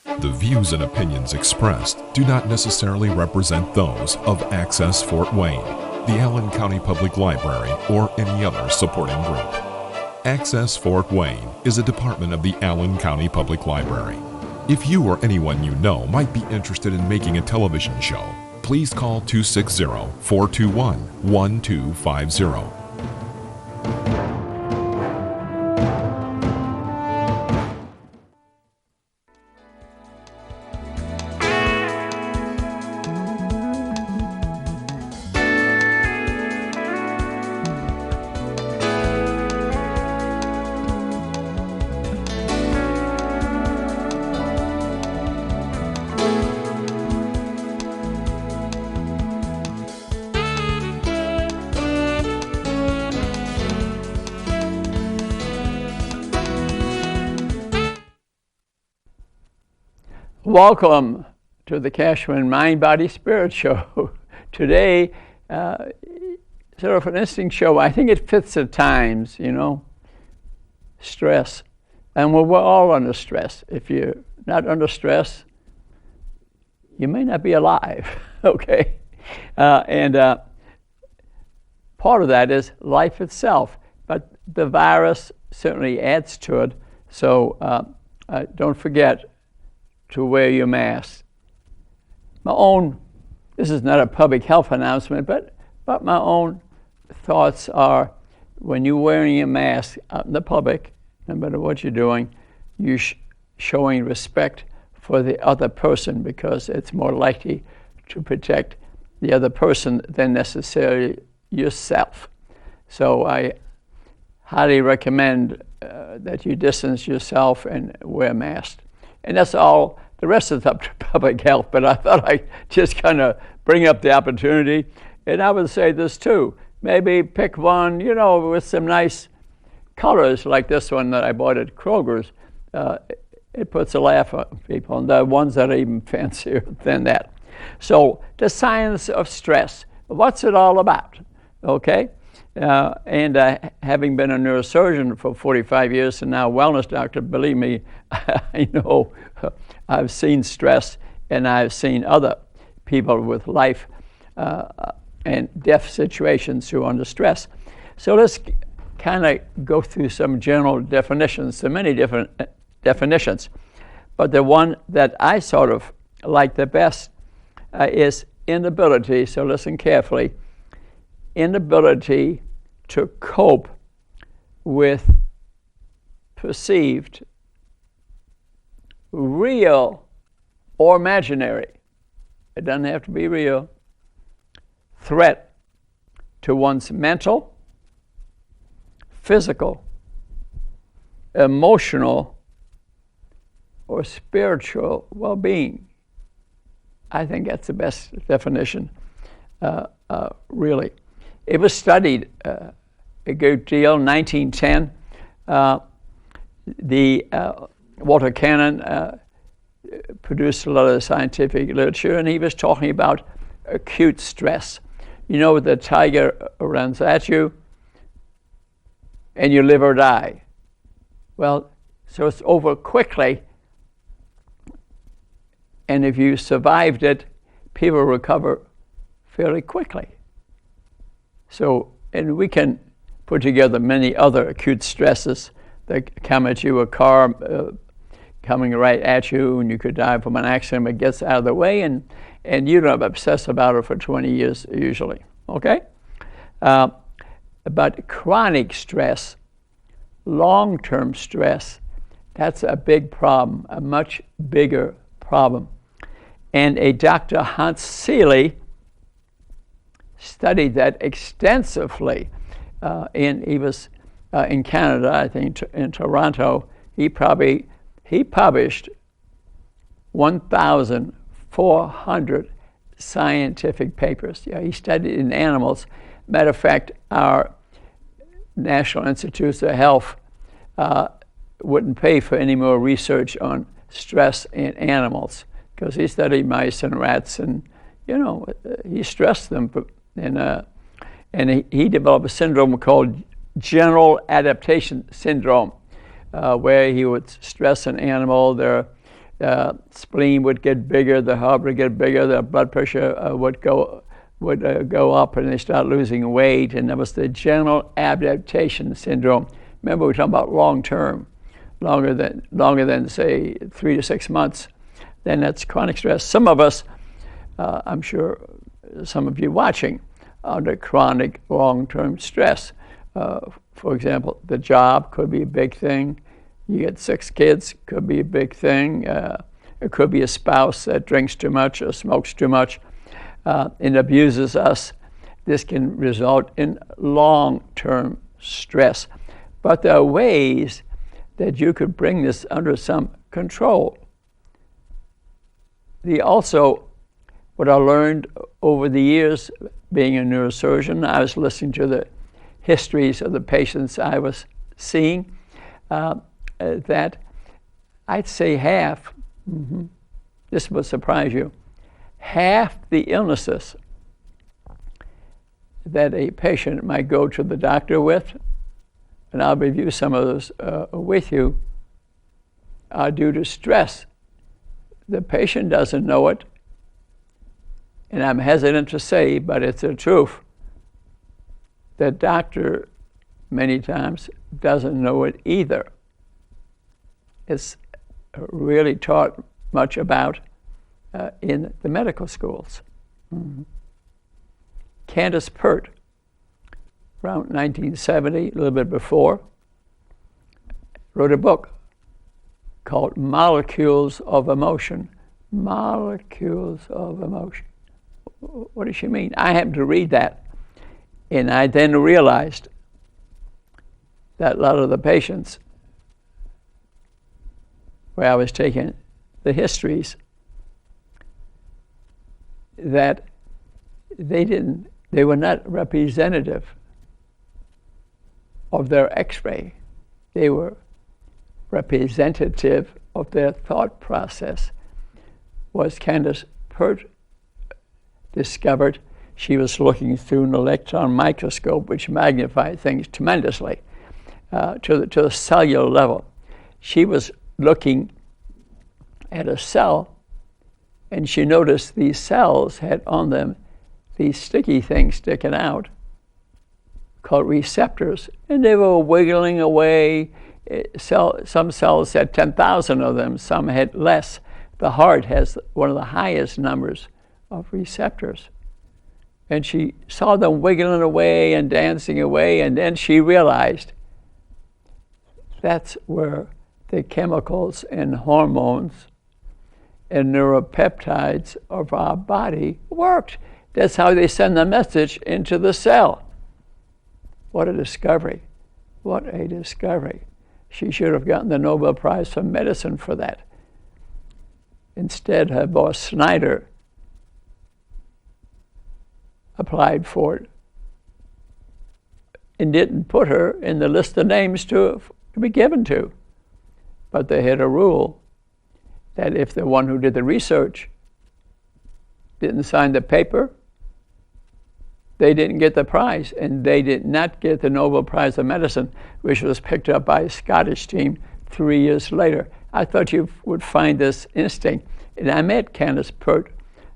The views and opinions expressed do not necessarily represent those of Access Fort Wayne, the Allen County Public Library, or any other supporting group. Access Fort Wayne is a department of the Allen County Public Library. If you or anyone you know might be interested in making a television show, please call 260-421-1250. Welcome to the Cashman Mind, Body, Spirit Show. Today, sort of an interesting show. I think it fits the times, you know, stress. And we're all under stress. If you're not under stress, you may not be alive, okay? And part of that is life itself. But the virus certainly adds to it. So don't forget to wear your mask. This is not a public health announcement, but my own thoughts are, when you're wearing a mask out in the public, no matter what you're doing, you're showing respect for the other person, because it's more likely to protect the other person than necessarily yourself. So I highly recommend that you distance yourself and wear a mask. And that's all. The rest is up to public health, but I thought I'd just kind of bring up the opportunity. And I would say this too. Maybe pick one, you know, with some nice colors, like this one that I bought at Kroger's. It puts a laugh on people, and the ones that are even fancier than that. So the science of stress. What's it all about? Okay? And having been a neurosurgeon for 45 years and now a wellness doctor, believe me, I know I've seen stress, and I've seen other people with life and death situations who are under stress. So let's kind of go through some general definitions. There are many different definitions, but the one that I sort of like the best is inability, so listen carefully, inability to cope with perceived, real or imaginary, it doesn't have to be real, threat to one's mental, physical, emotional, or spiritual well-being. I think that's the best definition, really. It was studied a good deal. 1910, Walter Cannon produced a lot of scientific literature, and he was talking about acute stress. You know, the tiger runs at you, and you live or die. Well, so it's over quickly, and if you survived it, people recover fairly quickly. So, and we can put together many other acute stresses that come at you, a car coming right at you, and you could die from an accident, but gets out of the way, and you don't obsess about it for 20 years usually, okay? But chronic stress, long-term stress, that's a big problem, a much bigger problem. And a Dr. Hans Seeley studied that extensively. He was in Canada, I think, in Toronto. He published 1,400 scientific papers. Yeah, he studied in animals. Matter of fact, our National Institutes of Health wouldn't pay for any more research on stress in animals, because he studied mice and rats, and he stressed them. And he developed a syndrome called general adaptation syndrome, where he would stress an animal, their spleen would get bigger, the heart would get bigger, the blood pressure would go up, and they start losing weight, and that was the general adaptation syndrome. Remember, we're talking about long term, longer than say 3 to 6 months. Then that's chronic stress. Some of us, I'm sure some of you watching, under chronic long-term stress. For example, the job could be a big thing. You get 6 kids, could be a big thing. It could be a spouse that drinks too much or smokes too much and abuses us. This can result in long-term stress. But there are ways that you could bring this under some control. What I learned over the years being a neurosurgeon, I was listening to the histories of the patients I was seeing, that I'd say half, this will surprise you, half the illnesses that a patient might go to the doctor with, and I'll review some of those with you, are due to stress. The patient doesn't know it, and I'm hesitant to say, but it's the truth. The doctor many times doesn't know it either. It's really taught much about in the medical schools. Candace Pert, around 1970, a little bit before, wrote a book called Molecules of Emotion. Molecules of Emotion. What does she mean? I happened to read that, and I then realized that a lot of the patients where I was taking the histories, that they were not representative of their X-ray. They were representative of their thought process. Was Candace Pert discovered, she was looking through an electron microscope which magnified things tremendously to the cellular level. She was looking at a cell, and she noticed these cells had on them these sticky things sticking out called receptors, and they were wiggling away. Some cells had 10,000 of them, some had less. The heart has one of the highest numbers of receptors. And she saw them wiggling away and dancing away, and then she realized that's where the chemicals and hormones and neuropeptides of our body worked. That's how they send the message into the cell. What a discovery. What a discovery. She should have gotten the Nobel Prize for Medicine for that. Instead, her boss, Snyder, applied for it and didn't put her in the list of names to be given to. But they had a rule that if the one who did the research didn't sign the paper, they didn't get the prize, and they did not get the Nobel Prize of Medicine, which was picked up by a Scottish team 3 years later. I thought you would find this instinct. And I met Candace Pert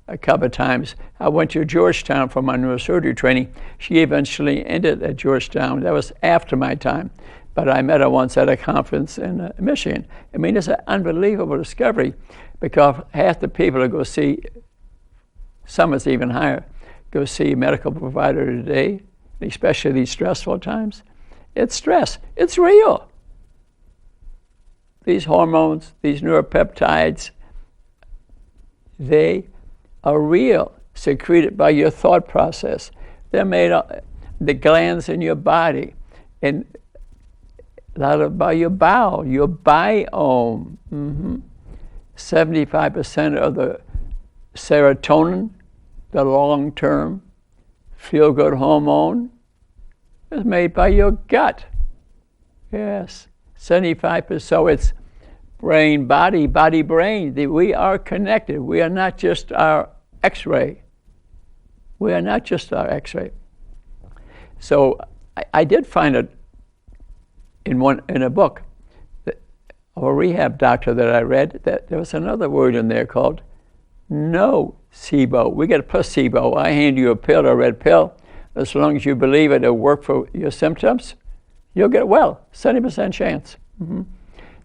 a couple of times. I went to Georgetown for my neurosurgery training. She eventually ended at Georgetown. That was after my time. But I met her once at a conference in Michigan. I mean, it's an unbelievable discovery, because half the people who go see, some is even higher, go see a medical provider today, especially these stressful times. It's stress. It's real. These hormones, these neuropeptides, they are real, secreted by your thought process. They're made of the glands in your body, and a lot of by your bowel, your biome. 75% of the serotonin, the long-term feel-good hormone, is made by your gut. Yes, 75%. So it's brain, body, body, brain. We are connected. We are not just our X-ray. We are not just our X-ray. So I did find it in a book of a rehab doctor that I read that there was another word in there called nocebo. We get a placebo. I hand you a pill, a red pill. As long as you believe it'll work for your symptoms, you'll get well. 70% chance. Mm-hmm.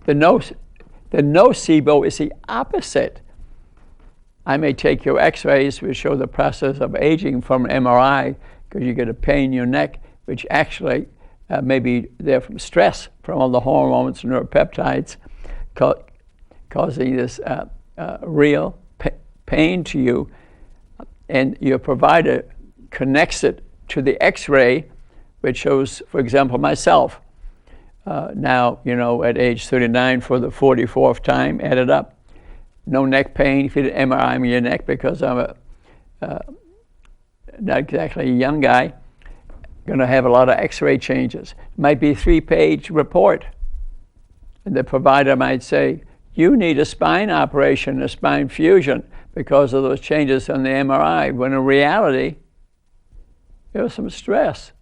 The nocebo is the opposite. I may take your x-rays, which show the process of aging from MRI, because you get a pain in your neck, which actually may be there from stress, from all the hormones, neuropeptides, causing this real pain to you. And your provider connects it to the x-ray, which shows, for example, myself, now, at age 39 for the 44th time, added up. No neck pain. If you did MRI on your neck, because I'm not exactly a young guy, going to have a lot of x-ray changes. It might be a 3-page report. And the provider might say, you need a spine operation, a spine fusion, because of those changes on the MRI, when in reality, there was some stress.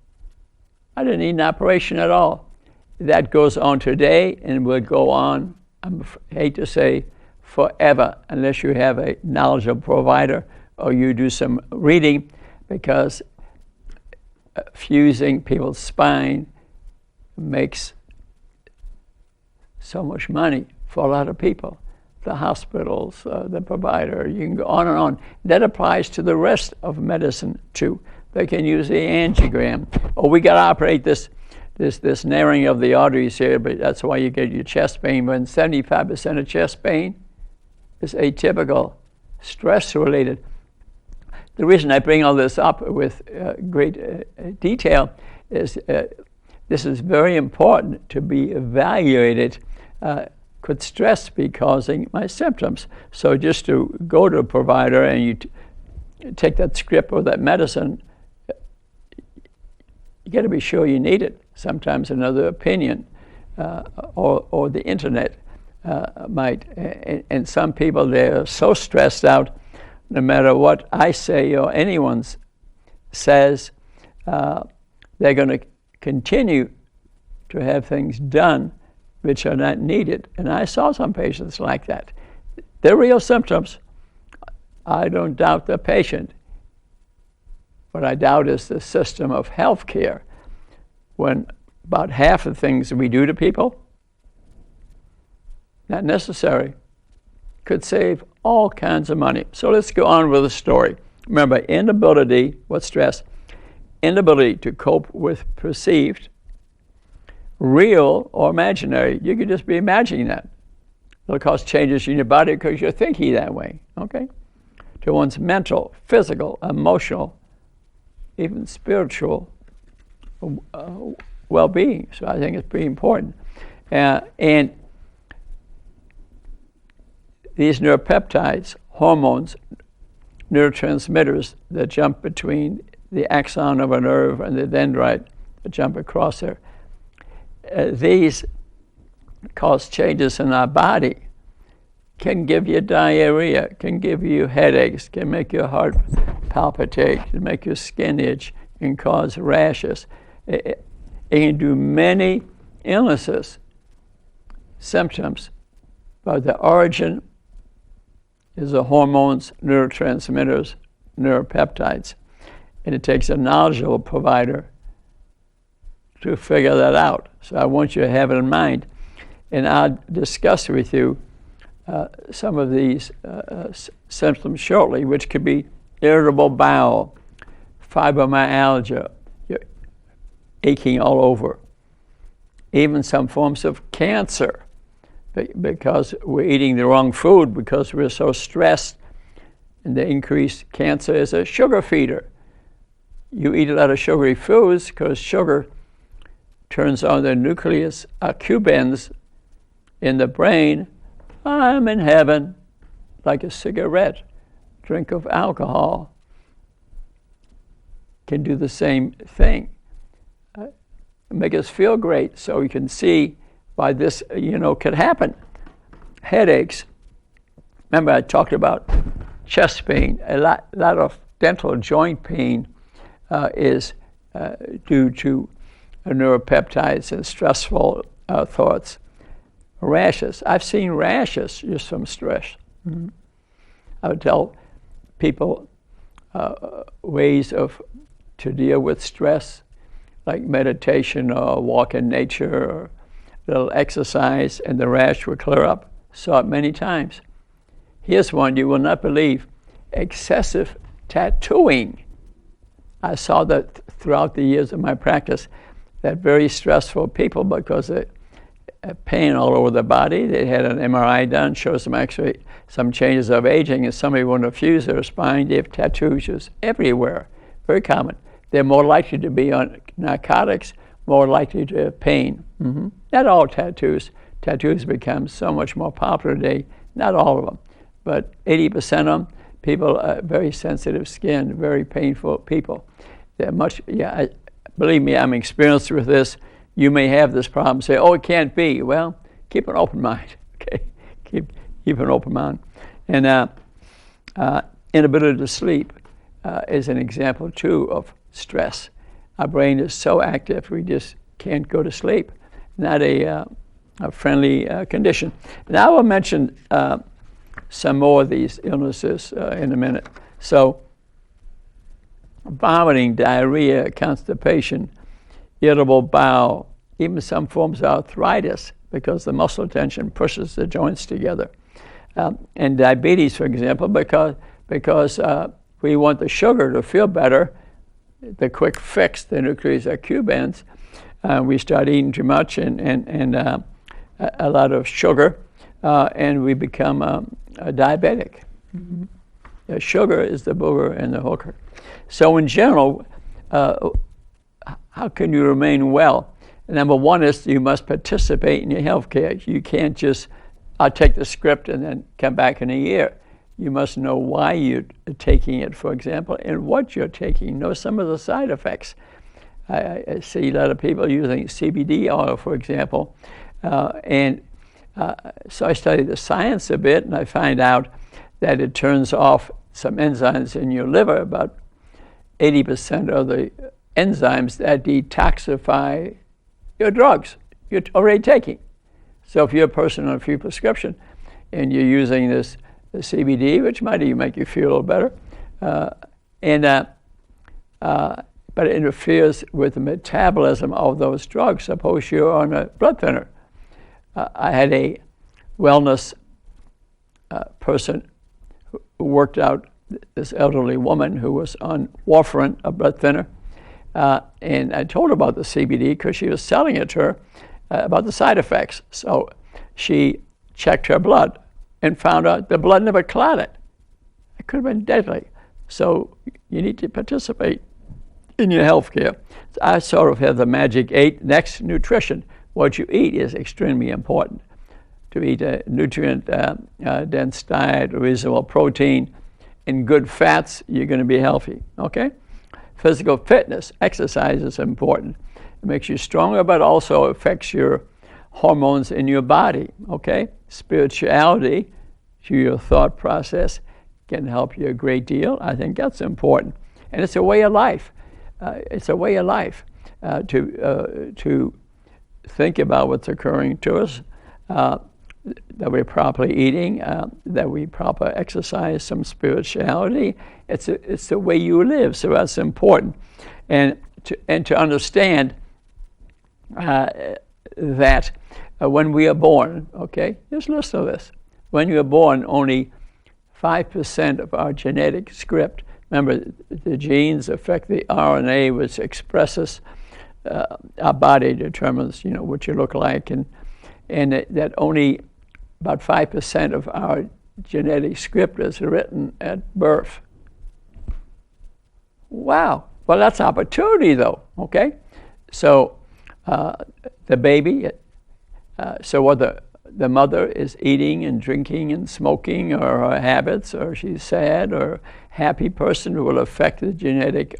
I didn't need an operation at all. That goes on today and will go on, I hate to say, forever, unless you have a knowledgeable provider or you do some reading, because fusing people's spine makes so much money for a lot of people. The hospitals, the provider, you can go on and on. That applies to the rest of medicine too. They can use the angiogram. Oh, we got to operate this narrowing of the arteries here, but that's why you get your chest pain. When 75% of chest pain is atypical, stress-related. The reason I bring all this up with great detail is this is very important to be evaluated. Could stress be causing my symptoms? So just to go to a provider and you take that script or that medicine, you got to be sure you need it. Sometimes another opinion or the internet might. And some people, they're so stressed out, no matter what I say or anyone says, they're going to continue to have things done which are not needed. And I saw some patients like that. They're real symptoms. I don't doubt the patient. What I doubt is the system of health care, when about half of the things we do to people, not necessary, could save all kinds of money. So let's go on with the story. Remember, inability, what's stress? Inability to cope with perceived, real or imaginary. You could just be imagining that. It'll cause changes in your body because you're thinking that way, okay? To one's mental, physical, emotional, even spiritual well-being. So I think it's pretty important. And these neuropeptides, hormones, neurotransmitters that jump between the axon of a nerve and the dendrite that jump across there, these cause changes in our body, can give you diarrhea, can give you headaches, can make your heart palpitate, can make your skin itch, can cause rashes. It can do many illnesses, symptoms, but the origin is the hormones, neurotransmitters, neuropeptides. And it takes a knowledgeable provider to figure that out. So I want you to have it in mind. And I'll discuss with you some of these symptoms shortly, which could be irritable bowel, fibromyalgia, aching all over, even some forms of cancer, because we're eating the wrong food, because we're so stressed. And the increased cancer is a sugar feeder. You eat a lot of sugary foods because sugar turns on the nucleus accumbens in the brain. I'm in heaven, like a cigarette, drink of alcohol can do the same thing. Make us feel great, so you can see why this, could happen. Headaches. Remember, I talked about chest pain. A lot of dental joint pain is due to neuropeptides and stressful thoughts. rashes. I've seen rashes just from stress. I would tell people ways to deal with stress, like meditation or walk in nature or a little exercise, and the rash will clear up. Saw it many times. Here's one you will not believe: excessive tattooing. I saw that throughout the years of my practice, that very stressful people, because of pain all over the body. They had an MRI done, shows them actually some changes of aging, and somebody wanted to fuse their spine. They have tattoos just everywhere, very common. They're more likely to be on narcotics, more likely to have pain. Not all tattoos. Tattoos become so much more popular today, not all of them, but 80% of them, people very sensitive skin, very painful people. They're much, believe me, I'm experienced with this. You may have this problem, say, oh, it can't be. Well, keep an open mind, okay? Keep an open mind. And inability to sleep is an example, too, of stress. Our brain is so active, we just can't go to sleep. Not a friendly condition. Now I will mention some more of these illnesses in a minute. So, vomiting, diarrhea, constipation, irritable bowel, even some forms of arthritis, because the muscle tension pushes the joints together. And diabetes, for example, because we want the sugar to feel better, the quick fix, the nucleosacchubans, we start eating too much and a lot of sugar, and we become diabetic. Sugar is the booger and the hooker. So in general, how can you remain well? Number one is you must participate in your health care. You can't just, I'll take the script and then come back in a year. You must know why you're taking it, for example, and what you're taking. Know some of the side effects. I see a lot of people using CBD oil, for example, so I study the science a bit, and I find out that it turns off some enzymes in your liver, about 80% of the enzymes that detoxify your drugs you're already taking. So if you're a person on a free prescription and you're using the CBD, which might even make you feel a little better, but it interferes with the metabolism of those drugs. Suppose you're on a blood thinner. I had a wellness person who worked out this elderly woman who was on warfarin, a blood thinner, and I told her about the CBD because she was selling it to her about the side effects. So she checked her blood and found out the blood never clotted. It could have been deadly. So you need to participate in your health care. I sort of have the magic 8. Next, nutrition. What you eat is extremely important. To eat a nutrient-dense diet, reasonable protein, and good fats, you're going to be healthy, okay? Physical fitness, exercise is important. It makes you stronger, but also affects your hormones in your body, okay? Spirituality, to your thought process, can help you a great deal. I think that's important. And it's a way of life. It's a way of life to think about what's occurring to us, that we're properly eating, that we proper exercise, some spirituality. It's the way you live, so that's important. And to understand that when we are born, okay, just listen to this. When you are born, only 5% of our genetic script, remember the genes affect the RNA, which expresses our body determines, what you look like, and that only about 5% of our genetic script is written at birth. Wow. Well, that's opportunity, though. Okay. So the baby. So what the mother is eating and drinking and smoking, or her habits, or she's sad or happy person, will affect the genetic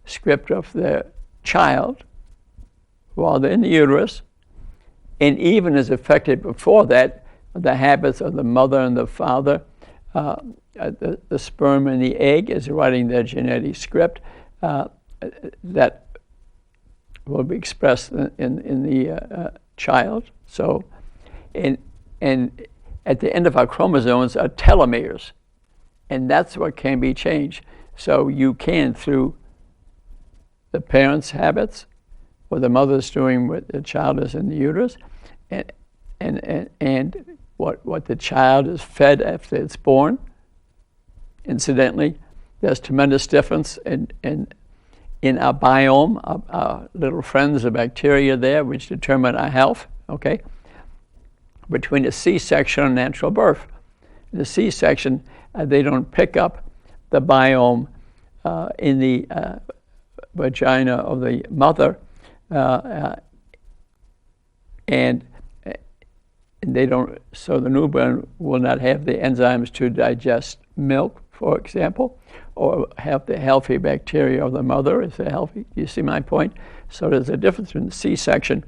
script of the child while they're in the uterus, and even is affected before that, the habits of the mother and the father. The sperm and the egg is writing their genetic script that will be expressed in the child. So and at the end of our chromosomes are telomeres, and that's what can be changed. So you can, through the parents' habits, what the mother's doing with the child is in the uterus, and what the child is fed after it's born. Incidentally, there's tremendous difference in our biome, our little friends, the bacteria there, which determine our health, okay, between a C-section and natural birth. In the C-section, they don't pick up the biome in the vagina of the mother, and they don't, so the newborn will not have the enzymes to digest milk, for example, or have the healthy bacteria of the mother. Is it healthy? You see my point? So there's a difference between C-section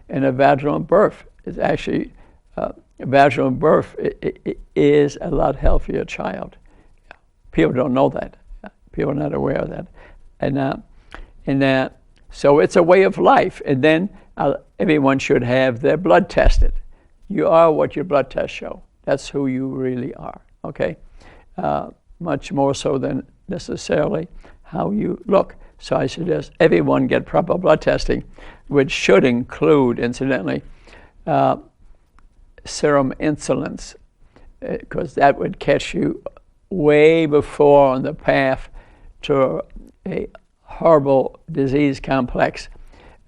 and a vaginal birth. It's actually, vaginal birth is a lot healthier child. People don't know that. People are not aware of that. And so it's a way of life. And then everyone should have their blood tested. You are what your blood tests show. That's who you really are, okay? Much more so than necessarily how you look. So I suggest everyone get proper blood testing, which should include, incidentally, serum insulins, because that would catch you way before on the path to a horrible disease complex,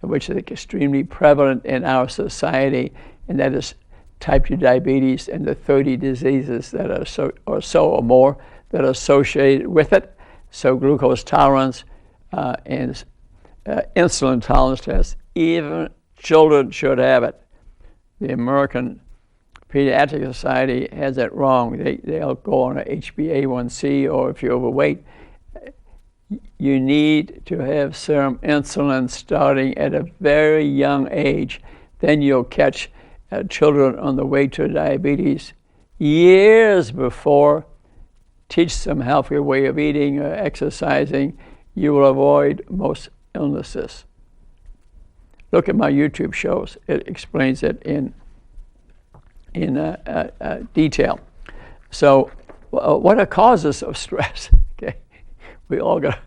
which is extremely prevalent in our society, and that is type 2 diabetes and the 30 diseases that are so or more that are associated with it. So glucose tolerance and insulin tolerance tests, even children should have it. The American Pediatric Society has it wrong. They'll go on a HbA1c, or if you're overweight, you need to have serum insulin starting at a very young age. Then you'll catch children on the way to diabetes years before. Teach them healthier way of eating or exercising. You will avoid most illnesses. Look at my YouTube shows. It explains it in detail. So, what are causes of stress? Okay, we all got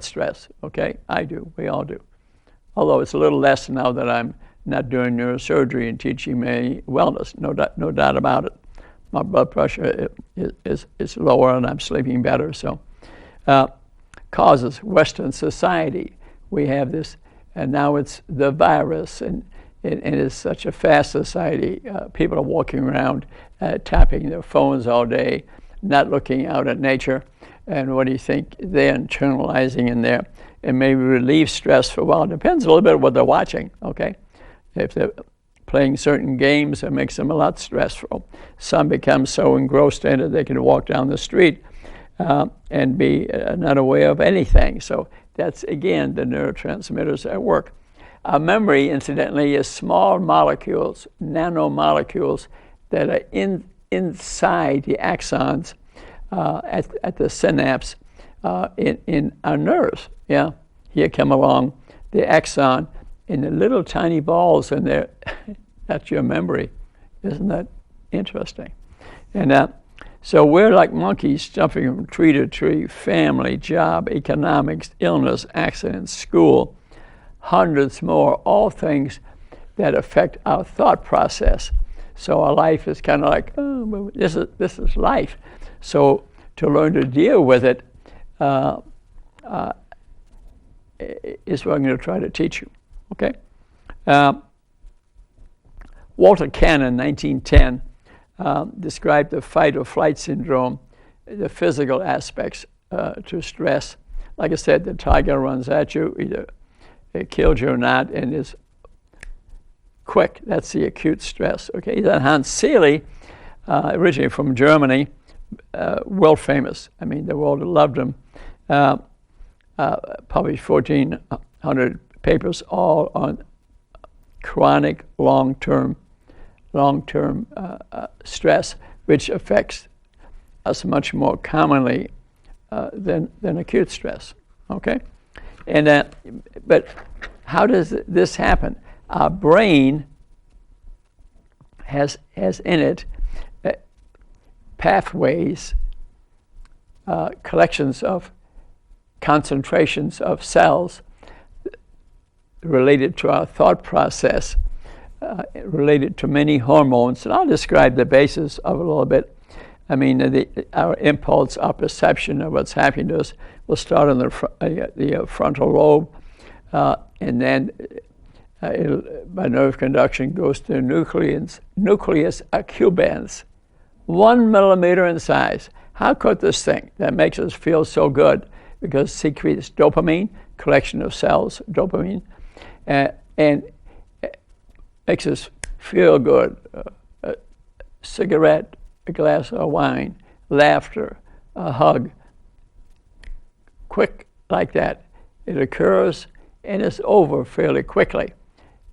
stress. Okay, I do. We all do. Although it's a little less now that I'm not doing neurosurgery and teaching me wellness. No doubt about it. My blood pressure is lower and I'm sleeping better. So, causes, Western society, we have this, and now it's the virus, and it's such a fast society. People are walking around tapping their phones all day, not looking out at nature. And what do you think? They're internalizing in there and maybe relieve stress for a while. It depends a little bit on what they're watching, okay? If they're playing certain games, it makes them a lot stressful. Some become so engrossed in it they can walk down the street and be not aware of anything. So that's, again, the neurotransmitters at work. Our memory, incidentally, is small molecules, nanomolecules that are inside the axons at the synapse in our nerves. Yeah, here come along the axon in the little tiny balls in there. That's your memory. Isn't that interesting? And so we're like monkeys jumping from tree to tree: family, job, economics, illness, accidents, school, hundreds more, all things that affect our thought process. So our life is kind of like, oh, this is life. So to learn to deal with it is what I'm going to try to teach you. Okay? Walter Cannon, 1910, described the fight or flight syndrome, the physical aspects to stress. Like I said, the tiger runs at you, either it kills you or not, and is quick. That's the acute stress. Okay, then Hans Selye, originally from Germany, world famous. I mean, the world loved him. Published 1,400 papers all on chronic long-term stress, which affects us much more commonly than acute stress. Okay, and but how does this happen? Our brain has in it pathways, collections of concentrations of cells related to our thought process, related to many hormones. And I'll describe the basis of it a little bit. I mean, our impulse, our perception of what's happening to us will start on the frontal lobe, and then by nerve conduction goes to the nucleus accumbens, 1 millimeter in size. How could this thing that makes us feel so good? Because it secretes dopamine, collection of cells, dopamine, and makes us feel good. A cigarette, a glass of wine, laughter, a hug, quick like that. It occurs and it's over fairly quickly.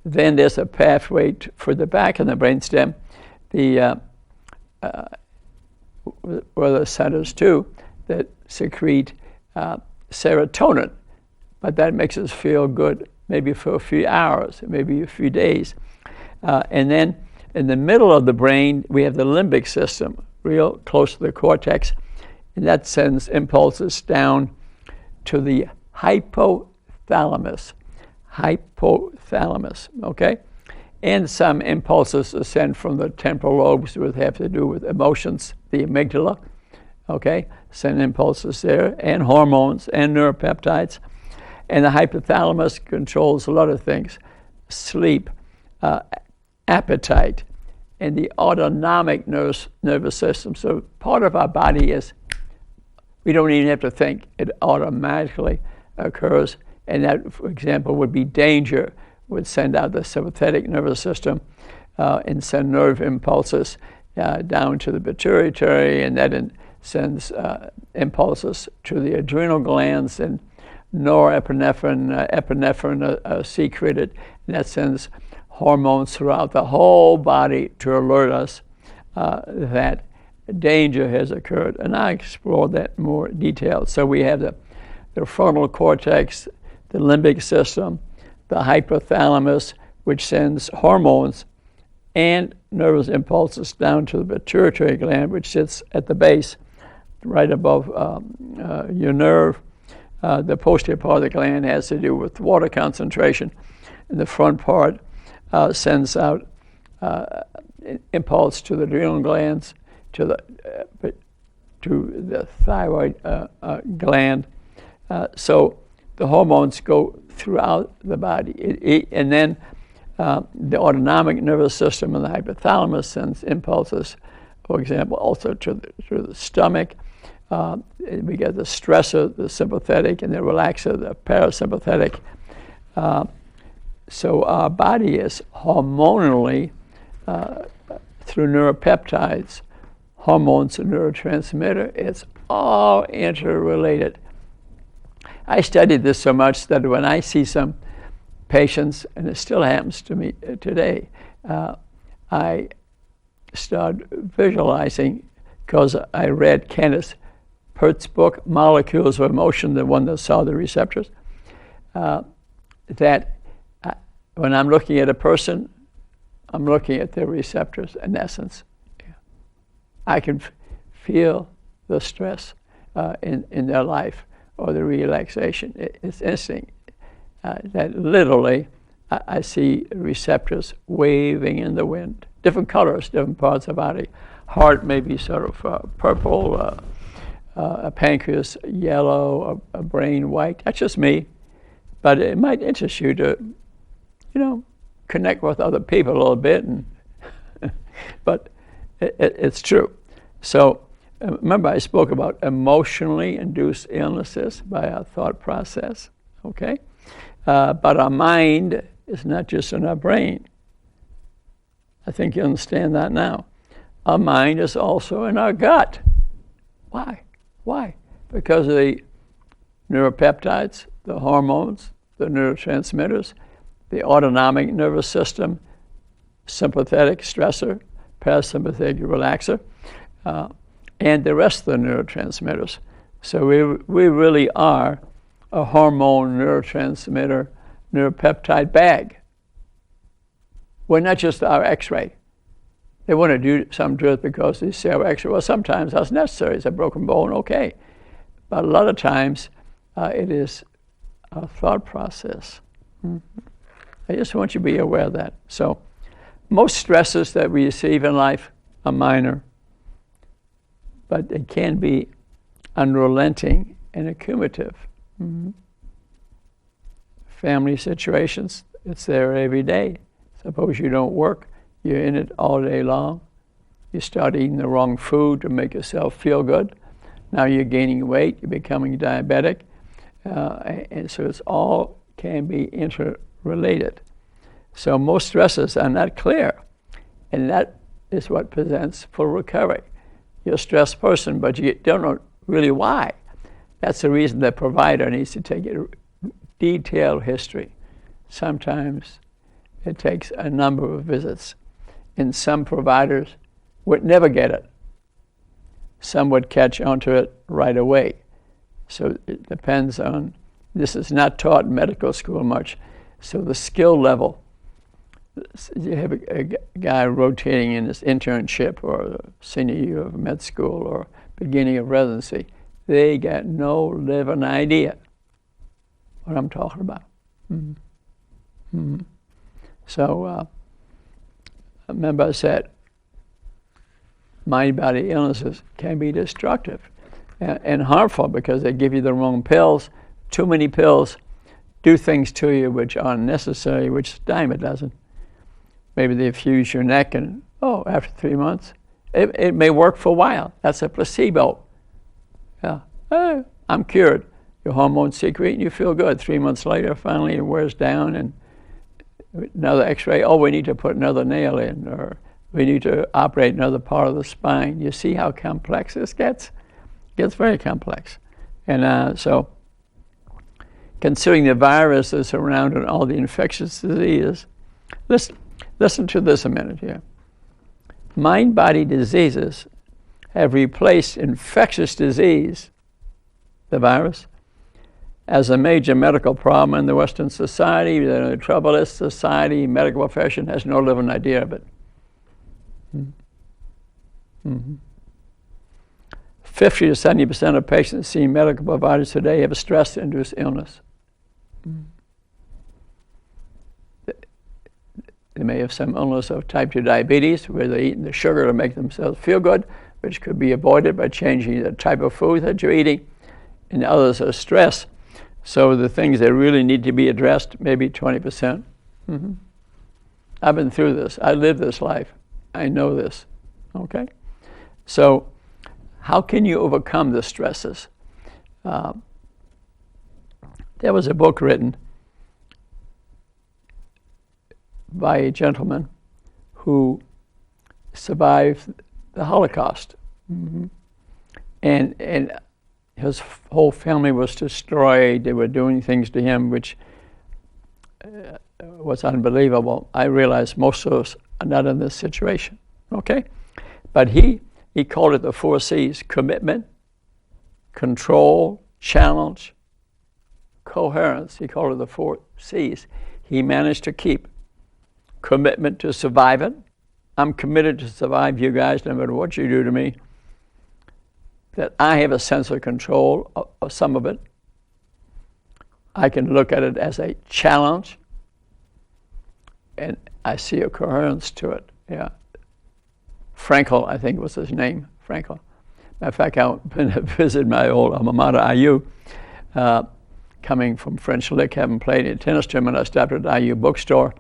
Then there's a pathway for the back of the brainstem, where the centers too, that secrete serotonin, but that makes us feel good maybe for a few hours, maybe a few days. And then in the middle of the brain, we have the limbic system, real close to the cortex, and that sends impulses down to the hypothalamus, okay? And some impulses ascend from the temporal lobes, which have to do with emotions, the amygdala, okay? Send impulses there, and hormones, and neuropeptides. And the hypothalamus controls a lot of things: sleep, appetite, and the autonomic nervous system. So part of our body is, we don't even have to think, it automatically occurs. And that, for example, would be danger, would send out the sympathetic nervous system and send nerve impulses down to the pituitary, and that sends impulses to the adrenal glands, and norepinephrine, epinephrine secreted, and that sends hormones throughout the whole body to alert us that danger has occurred. And I explored that in more detail. So we have the frontal cortex, the limbic system, the hypothalamus, which sends hormones and nervous impulses down to the pituitary gland, which sits at the base, right above your nerve. The posterior part of the gland has to do with water concentration, and the front part sends out impulse to the adrenal glands, to the thyroid gland. So the hormones go throughout the body, and then the autonomic nervous system and the hypothalamus sends impulses, for example, also to the stomach. We get the stressor, the sympathetic, and the relaxer, the parasympathetic. So our body is hormonally, through neuropeptides, hormones and neurotransmitter, it's all interrelated. I studied this so much that when I see some patients, and it still happens to me today, I start visualizing, because I read Kenneth Pert's book, Molecules of Emotion, the one that saw the receptors, that when I'm looking at a person, I'm looking at their receptors, in essence. I can feel the stress in their life, or the relaxation. It's interesting that literally I see receptors waving in the wind, different colors, different parts of the body. Heart may be sort of purple, a pancreas yellow, a brain white. That's just me, but it might interest you to, connect with other people a little bit, but it's true. So remember, I spoke about emotionally induced illnesses by our thought process, okay? But our mind is not just in our brain. I think you understand that now. Our mind is also in our gut. Why? Because of the neuropeptides, the hormones, the neurotransmitters, the autonomic nervous system, sympathetic stressor, parasympathetic relaxer, and the rest of the neurotransmitters. So we really are a hormone, neurotransmitter, neuropeptide bag. We're not just our X-ray. They want to do something to it because they say, actually, well, sometimes that's necessary. It's a broken bone, okay. But a lot of times, it is a thought process. I just want you to be aware of that. So most stresses that we receive in life are minor, but they can be unrelenting and accumulative. Family situations, it's there every day. Suppose you don't work, you're in it all day long. You start eating the wrong food to make yourself feel good. Now you're gaining weight, you're becoming diabetic. And so it's all can be interrelated. So most stresses are not clear. And that is what presents full recovery. You're a stressed person, but you don't know really why. That's the reason the provider needs to take a detailed history. Sometimes it takes a number of visits. And some providers would never get it. Some would catch onto it right away. So it depends on, this is not taught in medical school much, so the skill level, you have a guy rotating in his internship or senior year of med school or beginning of residency, they got no living idea what I'm talking about. So remember I said, mind-body illnesses can be destructive and harmful because they give you the wrong pills. Too many pills do things to you which are unnecessary, which dime it doesn't. Maybe they fuse your neck and, after 3 months, it may work for a while. That's a placebo. Yeah, I'm cured. Your hormones secrete and you feel good. 3 months later, finally it wears down and another x-ray, we need to put another nail in, or we need to operate another part of the spine. You see how complex this gets? It gets very complex. And so considering the viruses around and all the infectious diseases, listen to this a minute here. Mind-body diseases have replaced infectious disease, the virus, as a major medical problem in the Western society. The trouble is society, medical profession has no living idea of it. 50 to 70% of patients seeing medical providers today have a stress-induced illness. They may have some illness of type 2 diabetes, where they're eating the sugar to make themselves feel good, which could be avoided by changing the type of food that you're eating. And others are stress. So the things that really need to be addressed, maybe 20%. I've been through this. I lived this life. I know this. Okay? So how can you overcome the stresses? There was a book written by a gentleman who survived the Holocaust. And his whole family was destroyed. They were doing things to him which was unbelievable. I realize most of us are not in this situation, okay? But he called it the 4 C's: commitment, control, challenge, coherence. He called it the 4 C's. He managed to keep commitment to surviving. I'm committed to survive you guys no matter what you do to me. That I have a sense of control of some of it. I can look at it as a challenge, and I see a coherence to it. Yeah. Frankel, I think was his name, Frankel. Matter of fact, I went to visit my old alma mater, IU, coming from French Lick, having played in a tennis tournament. I stopped at IU bookstore.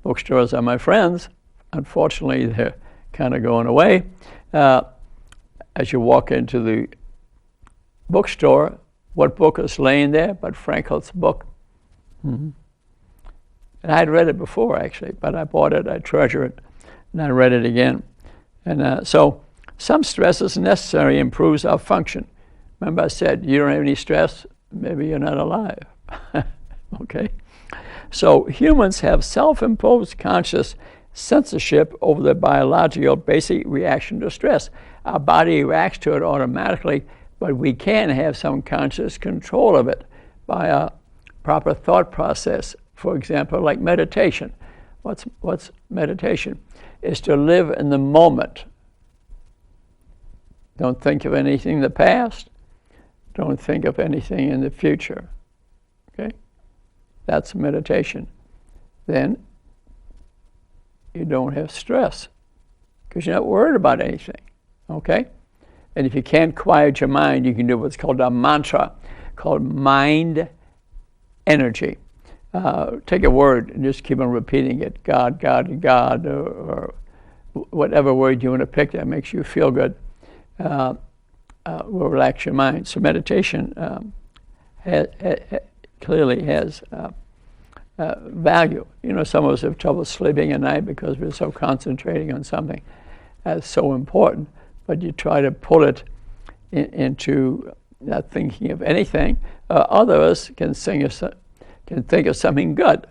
Bookstores are my friends. Unfortunately, they're kind of going away. As you walk into the bookstore, what book is laying there but Frankel's book? And I'd read it before, actually, but I bought it, I treasure it, and I read it again. And so some stress is necessary, improves our function. Remember I said, you don't have any stress, maybe you're not alive. Okay? So humans have self-imposed conscious censorship over the biological basic reaction to stress. Our body reacts to it automatically, but we can have some conscious control of it by a proper thought process. For example, like meditation. What's meditation? is to live in the moment. Don't think of anything in the past. Don't think of anything in the future. Okay? That's meditation. Then you don't have stress because you're not worried about anything. Okay? And if you can't quiet your mind, you can do what's called a mantra, called mind energy. Take a word and just keep on repeating it. God, God, God, or whatever word you want to pick that makes you feel good. Will relax your mind. So meditation clearly has value. You know, some of us have trouble sleeping at night because we're so concentrating on something that's so important. But you try to pull it into not thinking of anything. Others can think of something good.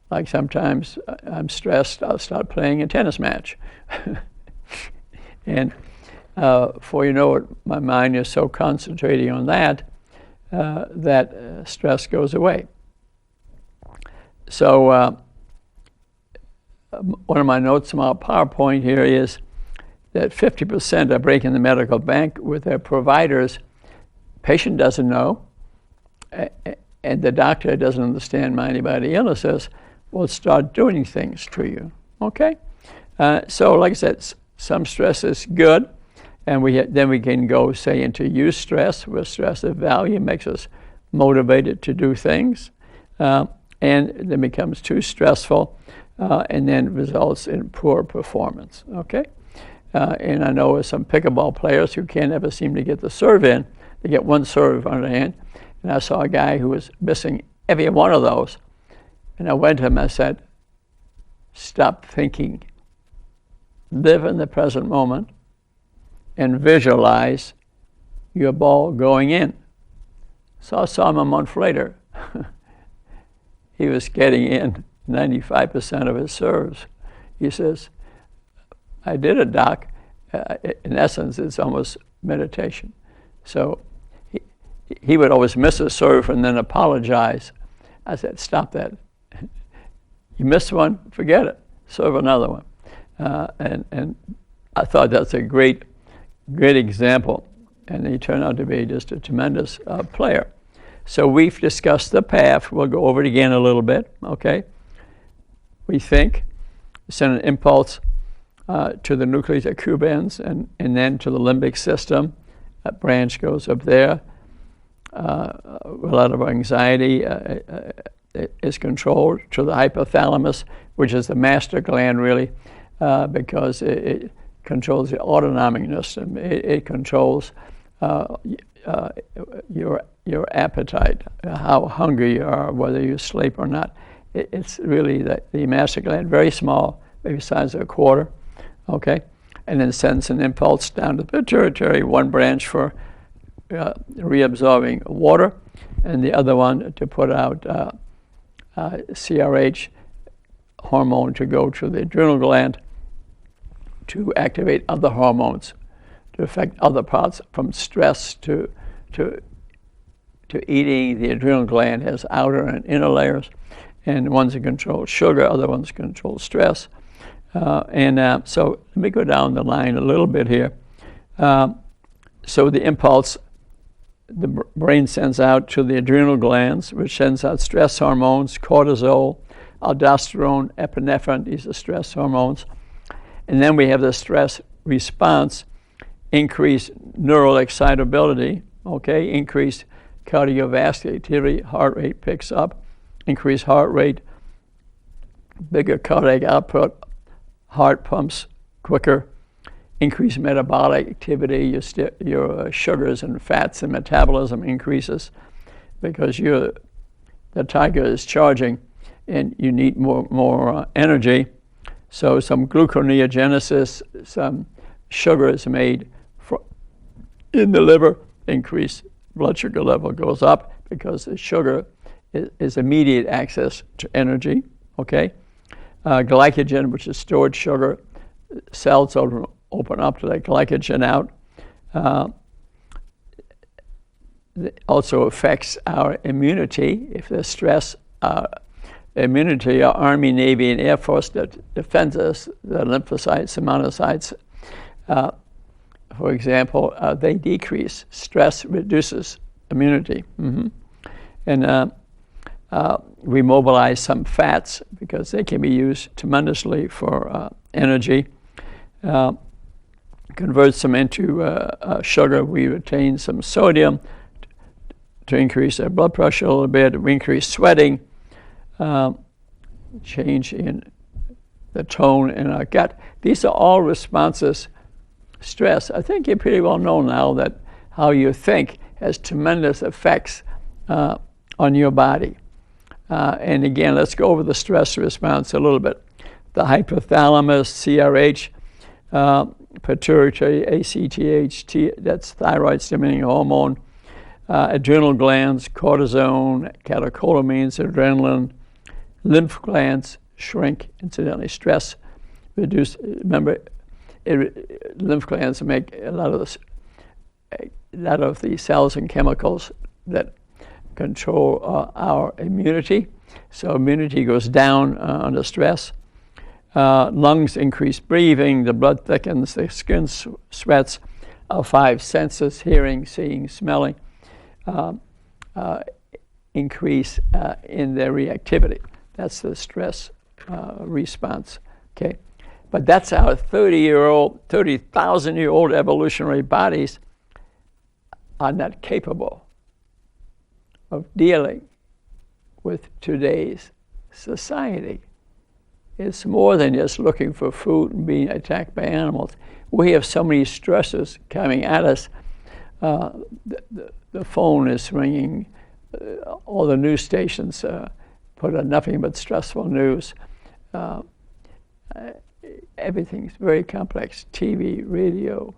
Like sometimes I'm stressed, I'll start playing a tennis match. And before you know it, my mind is so concentrating on that that stress goes away. So one of my notes from our PowerPoint here is that 50% are breaking the medical bank with their providers. Patient doesn't know, and the doctor doesn't understand mind-body illnesses, will start doing things to you. Okay? So like I said, some stress is good, and then we can go, say, into use stress, where stress of value makes us motivated to do things, and then becomes too stressful, and then results in poor performance. Okay? And I know some pickleball players who can't ever seem to get the serve in. They get one serve on the hand. And I saw a guy who was missing every one of those. And I went to him and I said, stop thinking. Live in the present moment and visualize your ball going in. So I saw him a month later. He was getting in 95% of his serves. He says, I did it, Doc. In essence, it's almost meditation. So he would always miss a serve and then apologize. I said, stop that. You missed one, forget it. Serve another one. And I thought that's a great example. And he turned out to be just a tremendous player. So we've discussed the path. We'll go over it again a little bit, okay? We think, send an impulse to the nucleus accumbens and then to the limbic system. That branch goes up there. A lot of anxiety is controlled to the hypothalamus, which is the master gland really, because it controls the autonomic system. It controls your appetite, how hungry you are, whether you sleep or not. It's really the master gland, very small, maybe the size of a quarter. Okay, and then sends an impulse down to the pituitary, one branch for reabsorbing water, and the other one to put out CRH hormone to go to the adrenal gland to activate other hormones to affect other parts, from stress to eating. The adrenal gland has outer and inner layers, and ones that control sugar, other ones control stress. So let me go down the line a little bit here. So the impulse, the brain sends out to the adrenal glands, which sends out stress hormones, cortisol, aldosterone, epinephrine. These are stress hormones. And then we have the stress response, increased neural excitability, okay, increased cardiovascular activity, heart rate picks up, increased heart rate, bigger cardiac output, heart pumps quicker, increased metabolic activity, your sugars and fats and metabolism increases because the tiger is charging and you need more energy. So some gluconeogenesis, some sugar is made in the liver, increased blood sugar level goes up because the sugar is immediate access to energy, okay? Glycogen, which is stored sugar, cells open up to that glycogen out. It also affects our immunity. If there's stress, immunity are Army, Navy, and Air Force that defends us, the lymphocytes, the monocytes. For example, they decrease. Stress reduces immunity. And we mobilize some fats because they can be used tremendously for energy. Converts them into sugar. We retain some sodium to increase our blood pressure a little bit. We increase sweating, change in the tone in our gut. These are all responses. Stress. I think you pretty well know now that how you think has tremendous effects on your body. And again, let's go over the stress response a little bit. The hypothalamus, CRH, pituitary, ACTH, that's thyroid stimulating hormone, adrenal glands, cortisone, catecholamines, adrenaline, lymph glands shrink. Incidentally, stress reduce. Remember, lymph glands make a lot of the cells and chemicals that control our immunity. So immunity goes down under stress. Lungs increase breathing, the blood thickens, the skin sweats. Our five senses, hearing, seeing, smelling, increase in their reactivity. That's the stress response. Okay, but that's our 30,000-year-old evolutionary bodies are not capable of dealing with today's society. It's more than just looking for food and being attacked by animals. We have so many stresses coming at us. The phone is ringing. All the news stations put on nothing but stressful news. Everything's very complex. TV, radio,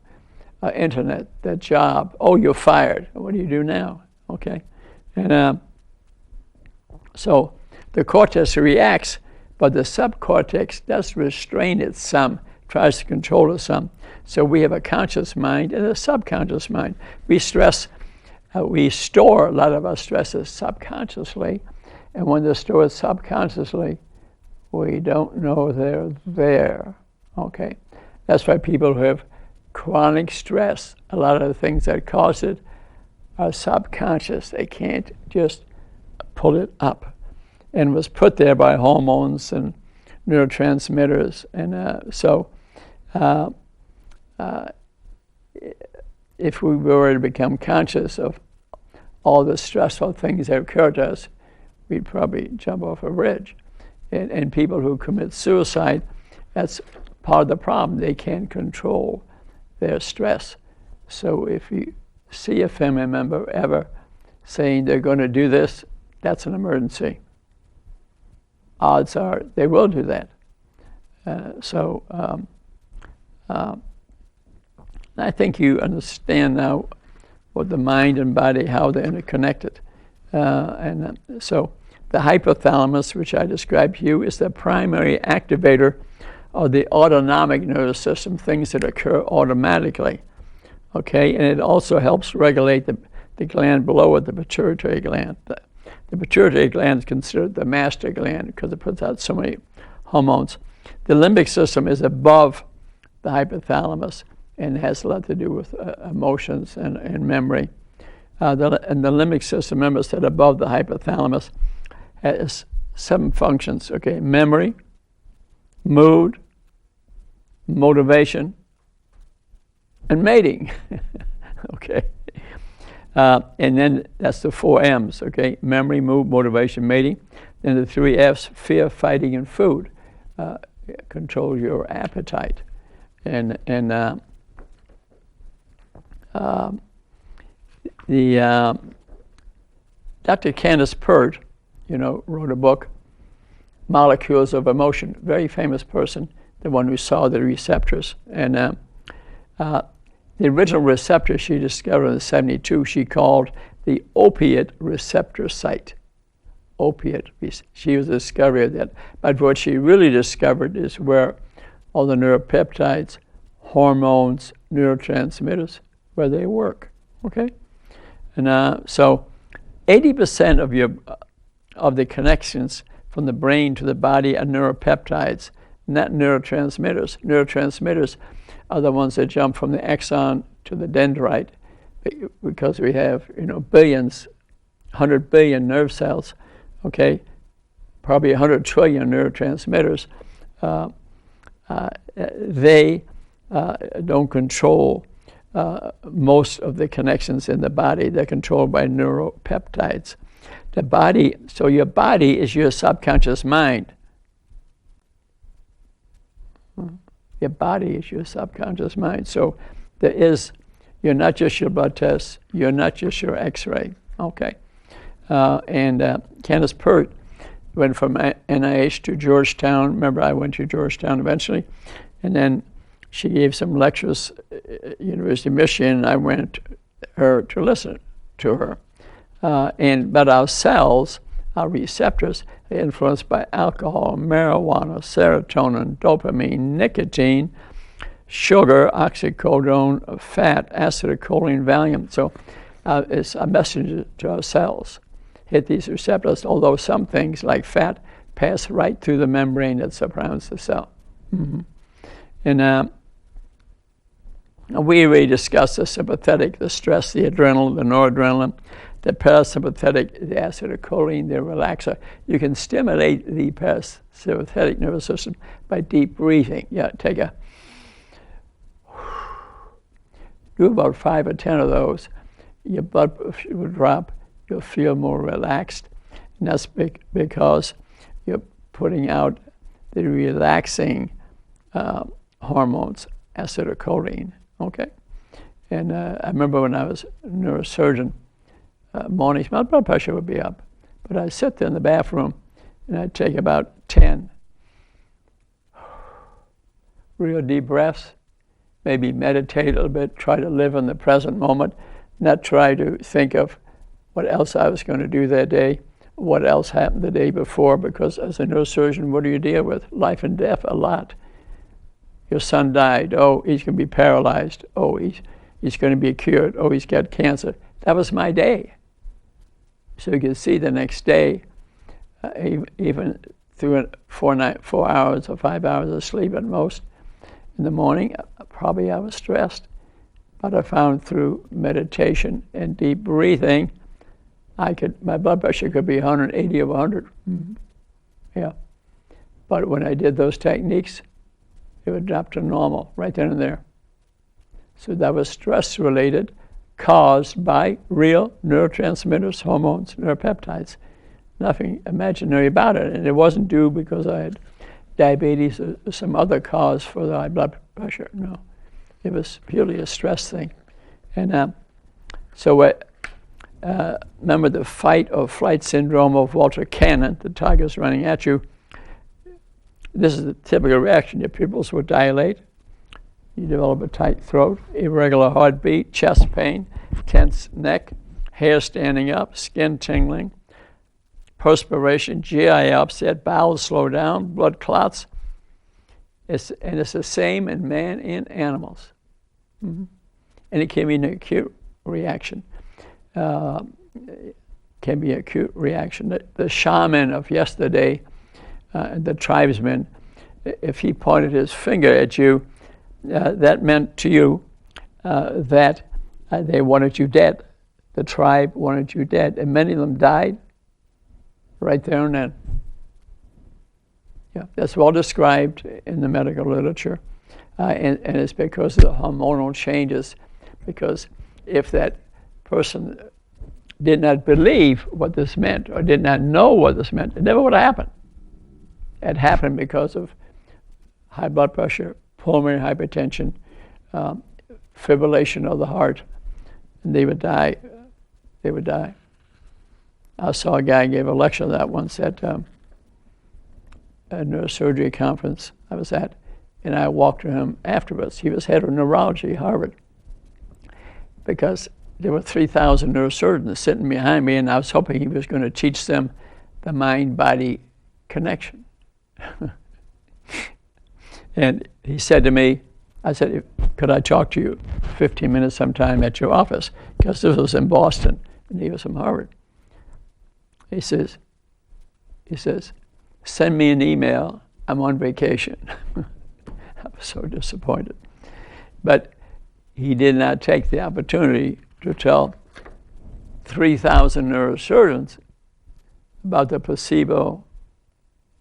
internet, that job. Oh, you're fired. What do you do now? Okay. And so the cortex reacts, but the subcortex does restrain it some, tries to control it some. So we have a conscious mind and a subconscious mind. We store a lot of our stresses subconsciously, and when they're stored subconsciously, we don't know they're there. Okay, that's why people who have chronic stress, a lot of the things that cause it are subconscious. They can't just pull it up, and was put there by hormones and neurotransmitters. And so if we were to become conscious of all the stressful things that occur to us, we'd probably jump off a bridge. And people who commit suicide, that's part of the problem. They can't control their stress. So if you see a family member ever saying they're going to do this, that's an emergency. Odds are they will do that. I think you understand now what the mind and body, how they're interconnected. So the hypothalamus, which I described to you, is the primary activator of the autonomic nervous system, things that occur automatically. Okay, and it also helps regulate the gland below it, the pituitary gland. The pituitary gland is considered the master gland because it puts out so many hormones. The limbic system is above the hypothalamus and has a lot to do with emotions and memory. And the limbic system, remember, said above the hypothalamus, has 7 functions. Okay, memory, mood, motivation, and mating. Okay. And then that's the 4 M's, okay? Memory, mood, motivation, mating. Then the 3 F's, fear, fighting, and food. Controls your appetite. And Dr. Candace Pert, wrote a book, Molecules of Emotion. Very famous person, the one who saw the receptors. And the original receptor she discovered in 1972, she called the opiate receptor site. She was a discovery of that. But what she really discovered is where all the neuropeptides, hormones, neurotransmitters, where they work. Okay? And so 80% of the connections from the brain to the body are neuropeptides, not neurotransmitters. Neurotransmitters are the ones that jump from the axon to the dendrite, because we have, billions, 100 billion nerve cells, okay, probably 100 trillion neurotransmitters. They don't control most of the connections in the body. They're controlled by neuropeptides. So your body is your subconscious mind. Your body is your subconscious mind. So you're not just your blood tests, you're not just your x-ray, okay? Candace Pert went from NIH to Georgetown. Remember, I went to Georgetown eventually. And then she gave some lectures at University of Michigan, and I went to listen to her. But our cells, our receptors, are influenced by alcohol, marijuana, serotonin, dopamine, nicotine, sugar, oxycodone, fat, acetylcholine, Valium. So it's a message to our cells. Hit these receptors, although some things like fat pass right through the membrane that surrounds the cell. Mm-hmm. And we already discussed the sympathetic, the stress, the adrenaline, the noradrenaline, the parasympathetic, the acetylcholine, the relaxer. You can stimulate the parasympathetic nervous system by deep breathing. Do about 5 or 10 of those. Your blood pressure will drop. You'll feel more relaxed. And that's because you're putting out the relaxing hormones, acetylcholine, okay? And I remember when I was a neurosurgeon, mornings, my blood pressure would be up. But I'd sit there in the bathroom and I'd take about 10 real deep breaths, maybe meditate a little bit, try to live in the present moment, not try to think of what else I was going to do that day, what else happened the day before, because as a neurosurgeon, what do you deal with? Life and death a lot. Your son died. Oh, he's going to be paralyzed. Oh, he's going to be cured. Oh, he's got cancer. That was my day. So you can see the next day, even through 4 hours or 5 hours of sleep at most, in the morning, probably I was stressed. But I found through meditation and deep breathing, my blood pressure could be 180 over 100. Mm-hmm. Yeah. But when I did those techniques, it would drop to normal right then and there. So that was stress related, caused by real neurotransmitters, hormones, neuropeptides. Nothing imaginary about it. And it wasn't due because I had diabetes or some other cause for the high blood pressure. No. It was purely a stress thing. And remember the fight or flight syndrome of Walter Cannon, the tiger's running at you. This is the typical reaction. Your pupils will dilate. You develop a tight throat, irregular heartbeat, chest pain, tense neck, hair standing up, skin tingling, perspiration, GI upset, bowels slow down, blood clots. It's the same in man and animals. Mm-hmm. And it can be an acute reaction. The shaman of yesterday, the tribesman, if he pointed his finger at you, that meant to you that they wanted you dead. The tribe wanted you dead. And many of them died right there and then. Yeah, that's well described in the medical literature. And it's because of the hormonal changes. Because if that person did not believe what this meant or did not know what this meant, it never would have happened. It happened because of high blood pressure, pulmonary hypertension, fibrillation of the heart, and they would die. They would die. I saw a guy gave a lecture on that once at a neurosurgery conference I was at, and I walked to him afterwards. He was head of neurology at Harvard, because there were 3,000 neurosurgeons sitting behind me, and I was hoping he was going to teach them the mind-body connection. And he said to me, I said, could I talk to you 15 minutes sometime at your office? Because this was in Boston, and he was from Harvard. He says, send me an email. I'm on vacation. I was so disappointed. But he did not take the opportunity to tell 3,000 neurosurgeons about the placebo,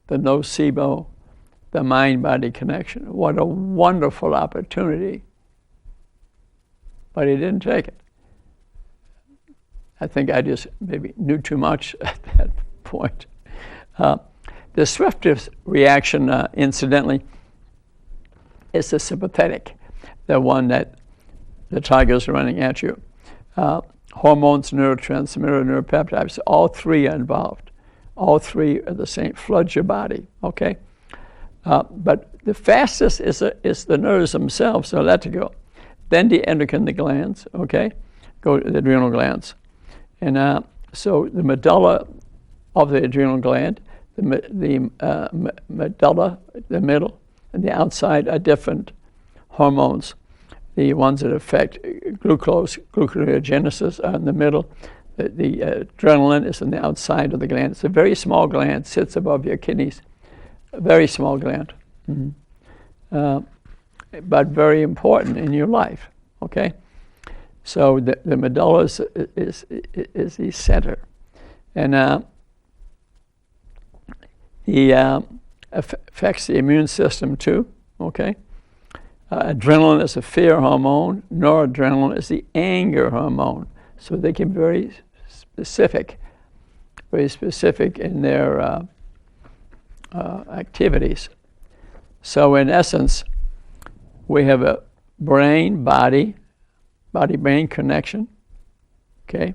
the nocebo, the mind-body connection. What a wonderful opportunity. But he didn't take it. I think I just maybe knew too much at that point. The swiftest reaction, incidentally, is the sympathetic, the one that the tiger's running at you. Hormones, neurotransmitter, neuropeptides, all three are involved. All three are the same, floods your body, okay? But the fastest is the nerves themselves, so let it go. Then the endocrine glands, okay? Go to the adrenal glands. And so the medulla of the adrenal gland, the medulla, the middle, and the outside are different hormones. The ones that affect gluconeogenesis are in the middle. The adrenaline is on the outside of the gland. It's a very small gland, sits above your kidneys. A very small gland. Mm-hmm. But very important in your life, okay? So the medulla is the center. And affects the immune system too, okay? Adrenaline is a fear hormone. Noradrenaline is the anger hormone. So they can be very specific in their activities. So in essence, we have a body-brain connection, okay?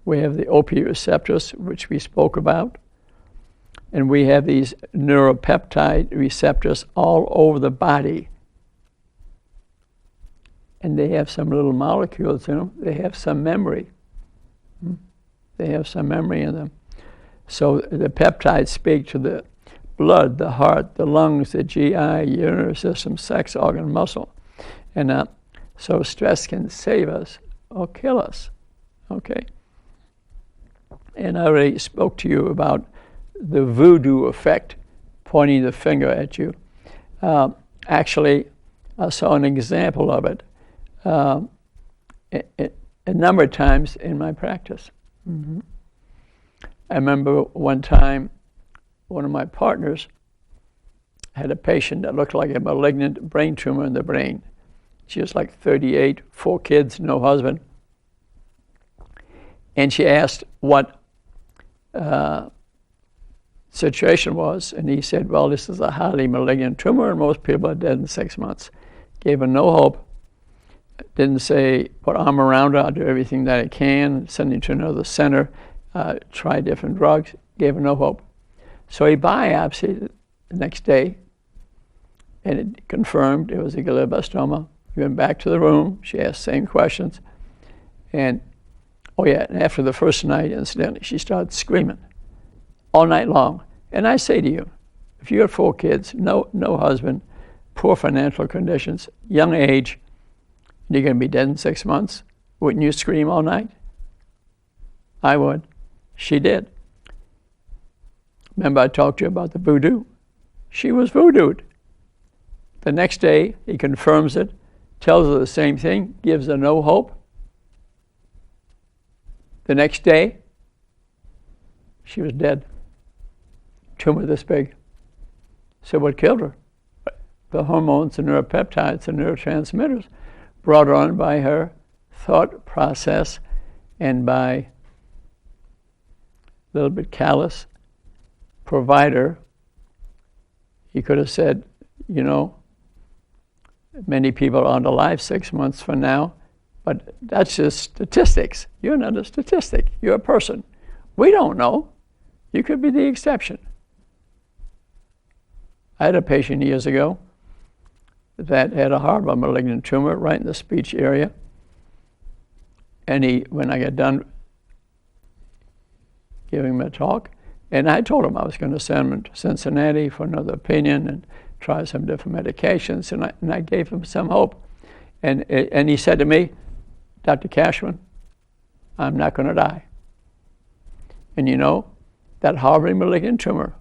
We have the opiate receptors, which we spoke about. And we have these neuropeptide receptors all over the body. And they have some little molecules in them. They have some memory. They have some memory in them. So the peptides speak to the blood, the heart, the lungs, the GI, urinary system, sex organ, muscle. And so stress can save us or kill us, okay? And I already spoke to you about the voodoo effect, pointing the finger at you. Actually, I saw an example of it a number of times in my practice. Mm-hmm. I remember one time, one of my partners had a patient that looked like a malignant brain tumor in the brain. She was like 38, 4 kids, no husband. And she asked what situation was, and he said, well, this is a highly malignant tumor, and most people are dead in 6 months. Gave her no hope. Didn't say, put arm around her, I'll do everything that I can, send her to another center, try different drugs. Gave her no hope. So he biopsied the next day, and it confirmed it was a glioblastoma. He went back to the room. She asked the same questions. And, and after the first night, incidentally, she started screaming all night long. And I say to you, if you have 4 kids, no husband, poor financial conditions, young age, and you're going to be dead in 6 months, wouldn't you scream all night? I would. She did. Remember I talked to you about the voodoo? She was voodooed. The next day, he confirms it, tells her the same thing, gives her no hope. The next day, she was dead. Tumor this big. So what killed her? The hormones, the neuropeptides, the neurotransmitters, brought on by her thought process and by a little bit callous provider. He could have said, many people aren't alive 6 months from now, but that's just statistics. You're not a statistic. You're a person. We don't know. You could be the exception. I had a patient years ago that had a horrible malignant tumor right in the speech area. And when I got done giving him a talk, and I told him I was going to send him to Cincinnati for another opinion and try some different medications, and I gave him some hope. And he said to me, Dr. Cashman, I'm not going to die. And that horribly malignant tumor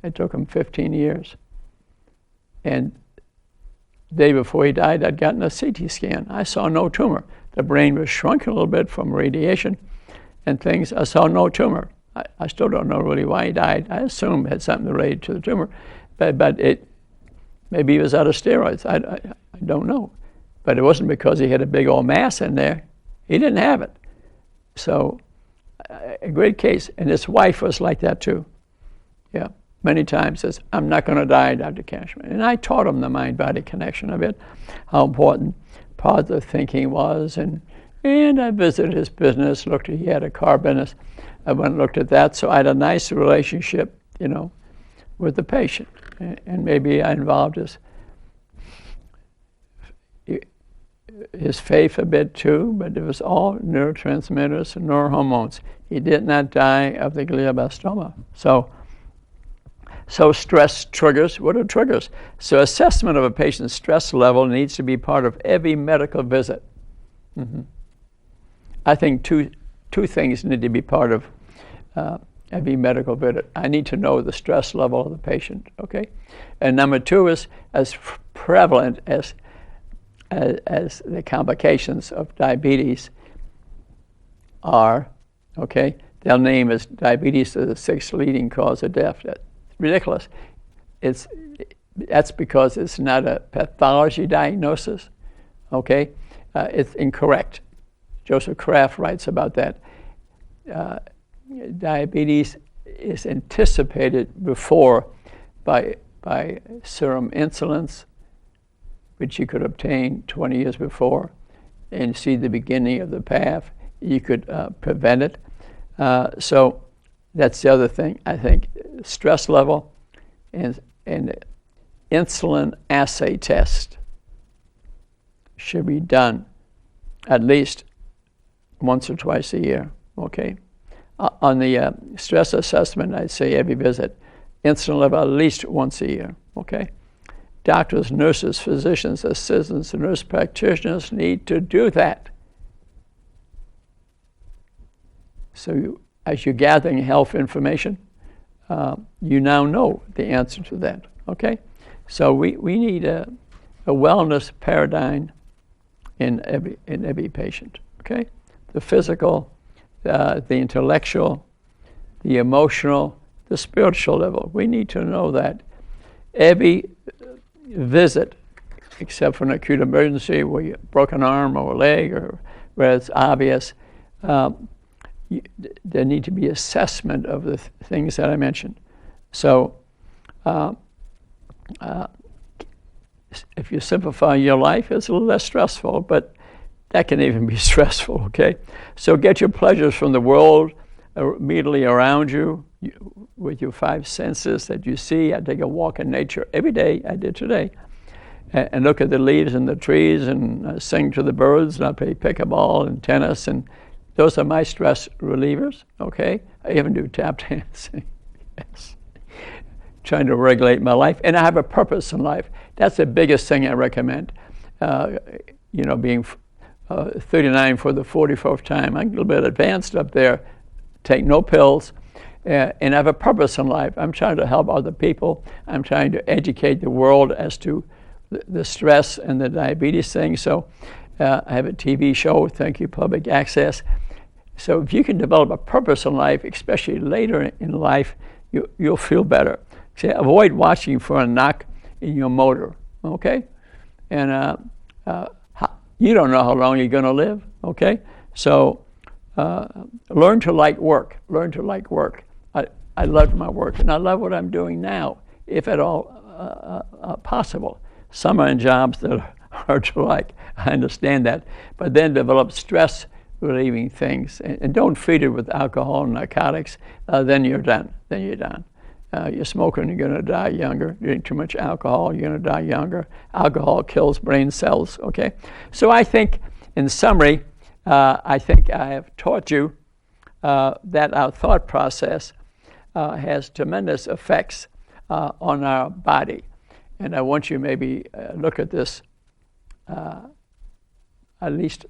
It took him 15 years. And the day before he died, I'd gotten a CT scan. I saw no tumor. The brain was shrunken a little bit from radiation and things. I saw no tumor. I still don't know really why he died. I assume it had something related to the tumor, but maybe he was out of steroids. I don't know. But it wasn't because he had a big old mass in there. He didn't have it. So a great case. And his wife was like that too. Yeah, many times says, I'm not going to die, Dr. Cashman. And I taught him the mind-body connection of it, how important positive thinking was. And I visited his business, he had a car business. I went and looked at that. So I had a nice relationship, with the patient. And maybe I involved his faith a bit too, but it was all neurotransmitters and neurohormones. He did not die of the glioblastoma. So stress triggers. What are triggers? So assessment of a patient's stress level needs to be part of every medical visit. Mm-hmm. I think two things need to be part of every medical visit. I need to know the stress level of the patient, okay? And number two is as prevalent as the complications of diabetes are, okay? Their name is diabetes is the sixth leading cause of death. That's ridiculous. That's because it's not a pathology diagnosis, okay? It's incorrect. Joseph Kraft writes about that. Diabetes is anticipated before by serum insulins, which you could obtain 20 years before and see the beginning of the path. You could prevent it. So that's the other thing. I think stress level and insulin assay test should be done at least once or twice a year, okay? On the stress assessment, I'd say every visit, insulin level at least once a year, okay? Doctors, nurses, physicians, assistants, and nurse practitioners need to do that. So as you're gathering health information, you now know the answer to that, okay? So we need a wellness paradigm in every patient, okay? The physical, the intellectual, the emotional, the spiritual level. We need to know that every visit, except for an acute emergency where you broke an arm or a leg or where it's obvious, there need to be assessment of the things that I mentioned. So if you simplify your life, it's a little less stressful, but that can even be stressful, okay? So get your pleasures from the world immediately around you with your five senses that you see. I take a walk in nature every day. I did today. And look at the leaves and the trees and sing to the birds, and I play pickleball and tennis, and those are my stress relievers, okay? I even do tap dancing, yes. Trying to regulate my life, and I have a purpose in life. That's the biggest thing I recommend. Being 39 for the 44th time, I'm a little bit advanced up there, take no pills, and have a purpose in life. I'm trying to help other people. I'm trying to educate the world as to the stress and the diabetes thing. So I have a TV show, Thank You Public Access. So if you can develop a purpose in life, especially later in life, you'll feel better. See, avoid watching for a knock in your motor, okay? And you don't know how long you're going to live, okay? So learn to like work. Learn to like work. I love my work, and I love what I'm doing now, if at all possible. Some are in jobs that are hard to like. I understand that. But then develop stress-relieving things, and don't feed it with alcohol and narcotics. Then you're done. Then you're done. You're smoking, you're going to die younger. You drink too much alcohol, you're going to die younger. Alcohol kills brain cells, okay? So I think, in summary, I think I have taught you that our thought process has tremendous effects on our body. And I want you maybe look at this at least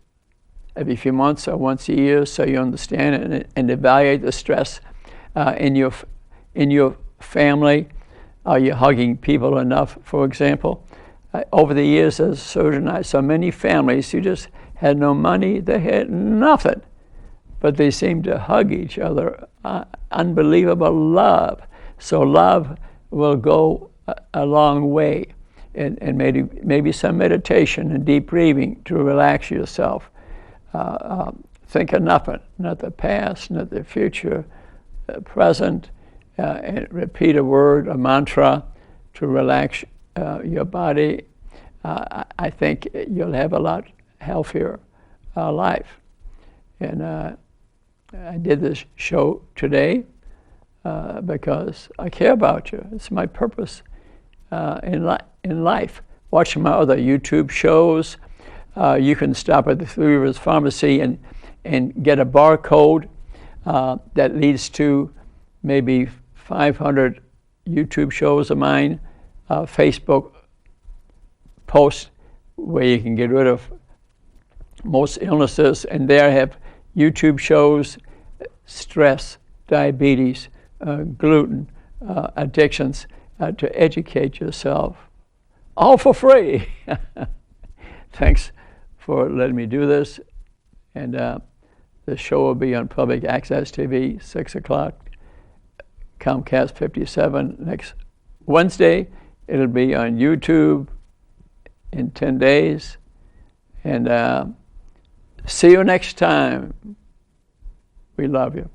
every few months or once a year so you understand it and evaluate the stress in your family, Are you hugging people enough, for example? Over the years as a surgeon, I saw many families who just had no money, they had nothing, but they seemed to hug each other. Unbelievable love. So love will go a long way, and maybe some meditation and deep breathing to relax yourself. Think of nothing, not the past, not the future, present, and repeat a word, a mantra to relax your body. I think you'll have a lot healthier life. And I did this show today because I care about you. It's my purpose in life. Watching my other YouTube shows. You can stop at the Three Rivers Pharmacy and get a barcode that leads to maybe 500 YouTube shows of mine, Facebook posts where you can get rid of most illnesses, and there I have YouTube shows, stress, diabetes, gluten, addictions, to educate yourself, all for free. Thanks for letting me do this, and the show will be on Public Access TV, 6 o'clock, Comcast 57 next Wednesday. It'll be on YouTube in 10 days, and see you next time. We love you.